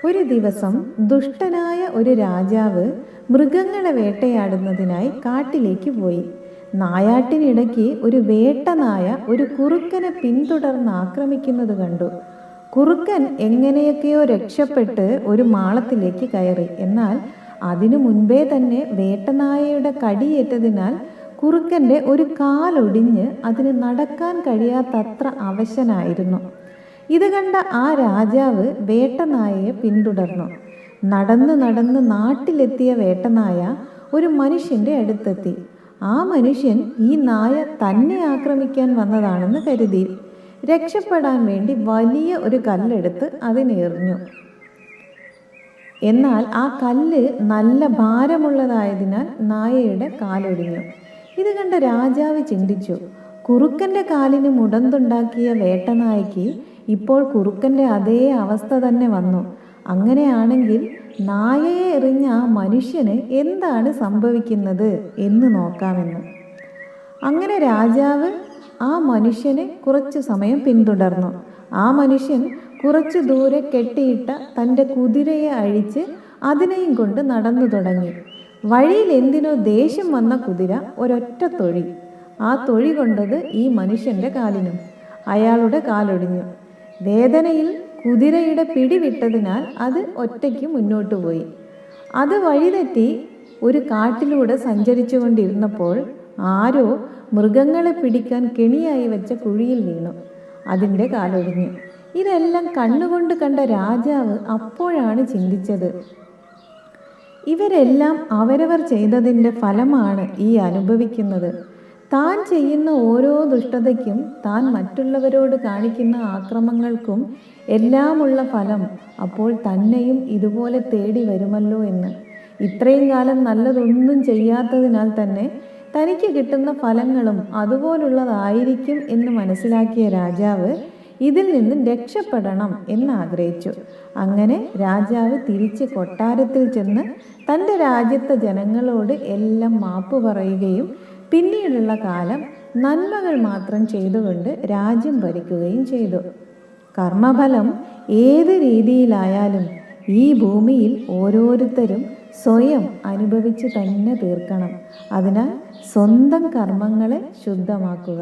ഒരു ദിവസം ദുഷ്ടനായ ഒരു രാജാവ് മൃഗങ്ങളെ വേട്ടയാടുന്നതിനായി കാട്ടിലേക്ക് പോയി. നായാട്ടിനിടയ്ക്ക് ഒരു വേട്ടനായ ഒരു കുറുക്കനെ പിന്തുടർന്ന് ആക്രമിക്കുന്നത് കണ്ടു. കുറുക്കൻ എങ്ങനെയൊക്കെയോ രക്ഷപ്പെട്ട് ഒരു മാളത്തിലേക്ക് കയറി. എന്നാൽ അതിനു മുൻപേ തന്നെ വേട്ടനായയുടെ കടിയേറ്റതിനാൽ കുറുക്കൻ്റെ ഒരു കാലൊടിഞ്ഞ് അതിന് നടക്കാൻ കഴിയാത്തത്ര അവശനായിരുന്നു. ഇത് കണ്ട ആ രാജാവ് വേട്ടനായയെ പിന്തുടർന്നു. നടന്ന് നടന്ന് നാട്ടിലെത്തിയ വേട്ടനായ ഒരു മനുഷ്യൻ്റെ അടുത്തെത്തി. ആ മനുഷ്യൻ ഈ നായ തന്നെ ആക്രമിക്കാൻ വന്നതാണെന്ന് കരുതി രക്ഷപ്പെടാൻ വേണ്ടി വലിയ ഒരു കല്ലെടുത്ത് അതിനെറിഞ്ഞു. എന്നാൽ ആ കല്ല് നല്ല ഭാരമുള്ളതായതിനാൽ നായയുടെ കാലൊടിഞ്ഞു. ഇത് കണ്ട രാജാവ് ചിന്തിച്ചു, കുറുക്കൻ്റെ കാലിന് മുടന്തുണ്ടാക്കിയ വേട്ടനായയ്ക്ക് ഇപ്പോൾ കുറുക്കൻ്റെ അതേ അവസ്ഥ തന്നെ വന്നു. അങ്ങനെയാണെങ്കിൽ നായയെ എറിഞ്ഞ ആ മനുഷ്യന് എന്താണ് സംഭവിക്കുന്നത് എന്ന് നോക്കാമെന്ന്. അങ്ങനെ രാജാവ് ആ മനുഷ്യനെ കുറച്ചു സമയം പിന്തുടർന്നു. ആ മനുഷ്യൻ കുറച്ചു ദൂരെ കെട്ടിയിട്ട തൻ്റെ കുതിരയെ അഴിച്ച് അതിനെയും കൊണ്ട് നടന്നു തുടങ്ങി. വഴിയിൽ എന്തിനോ ദേഷ്യം വന്ന കുതിര ഒരൊറ്റ തൊഴി. ആ തൊഴി കൊണ്ടത് ഈ മനുഷ്യൻ്റെ കാലിനും. അയാളുടെ കാലൊടിഞ്ഞു. വേദനയിൽ കുതിരയുടെ പിടിവിട്ടതിനാൽ അത് ഒറ്റയ്ക്ക് മുന്നോട്ട് പോയി. അത് വഴിതെറ്റി ഒരു കാട്ടിലൂടെ സഞ്ചരിച്ചു കൊണ്ടിരുന്നപ്പോൾ ആരോ മൃഗങ്ങളെ പിടിക്കാൻ കെണിയായി വെച്ച കുഴിയിൽ വീണു. അതിൻ്റെ കാലൊടിഞ്ഞു. ഇതെല്ലാം കണ്ണുകൊണ്ട് കണ്ട രാജാവ് അപ്പോഴാണ് ചിന്തിച്ചത്, ഇവരെല്ലാം അവരവർ ചെയ്തതിൻ്റെ ഫലമാണ് ഈ അനുഭവിക്കുന്നത്. താൻ ചെയ്യുന്ന ഓരോ ദുഷ്ടതയ്ക്കും താൻ മറ്റുള്ളവരോട് കാണിക്കുന്ന ആക്രമങ്ങൾക്കും എല്ലാമുള്ള ഫലം അപ്പോൾ തന്നെയും ഇതുപോലെ തേടി വരുമല്ലോ എന്ന്. ഇത്രയും കാലം നല്ലതൊന്നും ചെയ്യാത്തതിനാൽ തന്നെ തനിക്ക് കിട്ടുന്ന ഫലങ്ങളും അതുപോലുള്ളതായിരിക്കും എന്ന് മനസ്സിലാക്കിയ രാജാവ് ഇതിൽ നിന്നും രക്ഷപ്പെടണം എന്നാഗ്രഹിച്ചു. അങ്ങനെ രാജാവ് തിരിച്ച് കൊട്ടാരത്തിൽ ചെന്ന് തൻ്റെ രാജ്യത്തെ ജനങ്ങളോട് എല്ലാം മാപ്പ് പറയുകയും പിന്നീടുള്ള കാലം നന്മകൾ മാത്രം ചെയ്തുകൊണ്ട് രാജ്യം ഭരിക്കുകയും ചെയ്തു. കർമ്മഫലം ഏത് രീതിയിലായാലും ഈ ഭൂമിയിൽ ഓരോരുത്തരും സ്വയം അനുഭവിച്ച് തന്നെ തീർക്കണം. അതിനാൽ സ്വന്തം കർമ്മങ്ങളെ ശുദ്ധമാക്കുക.